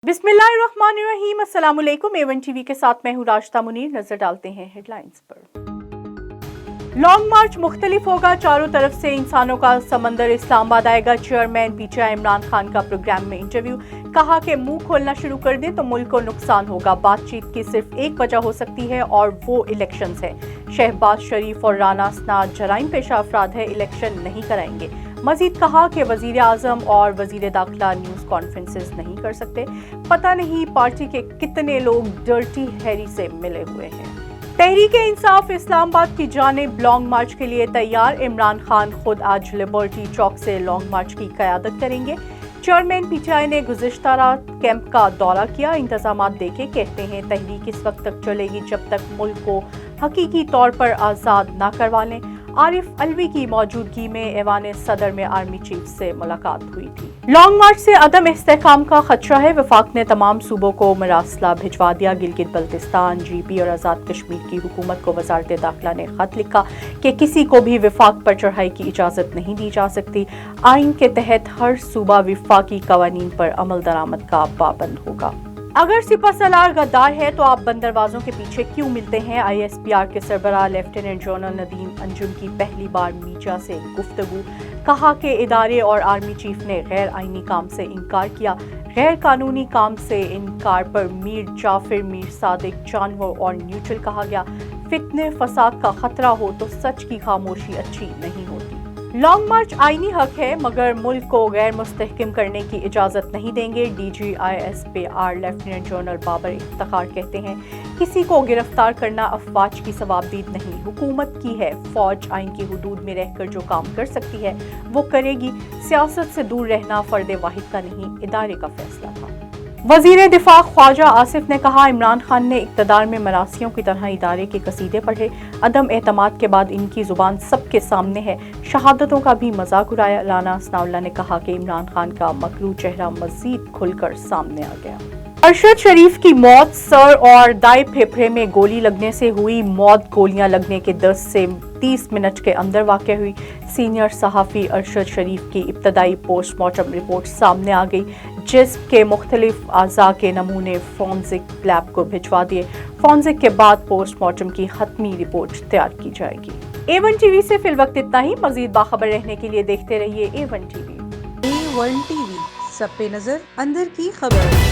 बिस्मिल्लाहिर्रहमानिर्रहीम। अस्सलाम वालेकुम। A1 टीवी के साथ मैं हूँ राशिदा मुनीर। नजर डालते हैं हेडलाइंस पर। लॉन्ग मार्च मुख्तलिफ होगा, चारों तरफ से इंसानों का समंदर इस्लामाबाद आएगा। चेयरमैन पीटीआई इमरान खान का प्रोग्राम में इंटरव्यू, कहा कि मुंह खोलना शुरू कर दें तो मुल्क को नुकसान होगा। बातचीत की सिर्फ एक वजह हो सकती है और वो इलेक्शंस है। शहबाज शरीफ और राना असनाद जराइम पेशा अफराद है, इलेक्शन नहीं कराएंगे। मजीद कहा कि वजीर आजम और वजीर दाखिला न्यूज कॉन्फ्रेंसेस नहीं कर सकते। पता नहीं पार्टी के कितने लोग डर्टी हैरी से मिले हुए हैं। तहरीक-ए-इंसाफ इस्लामाबाद की जानिब लॉन्ग मार्च के लिए तैयार। इमरान खान खुद आज लिबर्टी चौक से लॉन्ग मार्च की क़यादत करेंगे। चेयरमैन पीटीआई ने गुज़िश्ता रात कैंप का दौरा किया, इंतजामात देखे। कहते हैं तहरीक इस वक्त तक चलेगी जब तक मुल्क को हकीकी तौर पर आज़ाद ना करवा लें। आरिफ अलवी की मौजूदगी में ऐवान सदर में आर्मी चीफ से मुलाकात हुई थी। लॉन्ग मार्च से अदम इस्तेहकाम का खदशा है। वफाक ने तमाम सूबों को मरासला भिजवा दिया। गिलगित बल्तिस्तान, जीपी और आज़ाद कश्मीर की हुकूमत को वजारत दाखिला ने खत लिखा कि किसी को भी वफाक पर चढ़ाई की इजाज़त नहीं दी जा सकती। आइन के तहत हर सूबा वफाकी कवानीन पर अमल दरामद का पाबंद होगा। अगर सिपहसालार गद्दार है तो आप बंद दरवाजों के पीछे क्यों मिलते हैं? ISPR के सरबराह लेफ्टिनेंट जनरल नदीम अंजुम की पहली बार मीडिया से गुफ्तगू, कहा कि इदारे और आर्मी चीफ ने गैर आइनी काम से इनकार किया। गैर कानूनी काम से इनकार पर मीर जाफिर, मीर सादिक, जानवर और न्यूट्रल कहा गया। फितने फसाद का खतरा हो तो सच की खामोशी अच्छी नहीं होती। लॉन्ग मार्च आईनी हक है मगर मुल्क को गैर मुस्तहकम करने की इजाज़त नहीं देंगे। DG ISPR lieutenant general Babar Iftikhar कहते हैं किसी को गिरफ्तार करना अफवाज की सवाबदीद नहीं, हुकूमत की है। फौज आइन की हुदूद में रहकर जो काम कर सकती है वो करेगी। सियासत से दूर रहना फर्द वाहिद का नहीं, इदारे का फैसला था। वजीर दिफा ख्वाजा आसिफ ने कहा इमरान खान ने इक़्तिदार में मरासियों की तरह इदारे के कसीदे पढ़े। अदम एतमाद के बाद इनकी जुबान सबके सामने है। शहादतों का भी मजाक उड़ाया। राना असनाउल्लाह ने कहा कि इमरान खान का मकरू चेहरा मजीद खुलकर सामने आ गया। अरशद शरीफ की मौत, सर और दाएं फेफड़े में गोली लगने से हुई मौत। गोलियां लगने के 10 से 30 मिनट के अंदर वाक़या हुई। सीनियर सहाफ़ी अरशद शरीफ की इब्तदाई पोस्टमार्टम रिपोर्ट सामने आ गई। जिस्म के मुख्तलिफ अज़ा के नमूने फॉरेंसिक लैब को भिजवा दिए। फॉरेंसिक के बाद पोस्टमार्टम की हतमी रिपोर्ट तैयार की जाएगी। A1 टीवी से फिल वक्त इतना ही। मजीद बाखबर रहने के लिए देखते रहिए A1 टीवी। A1 टीवी, सब पे नजर, अंदर की खबर।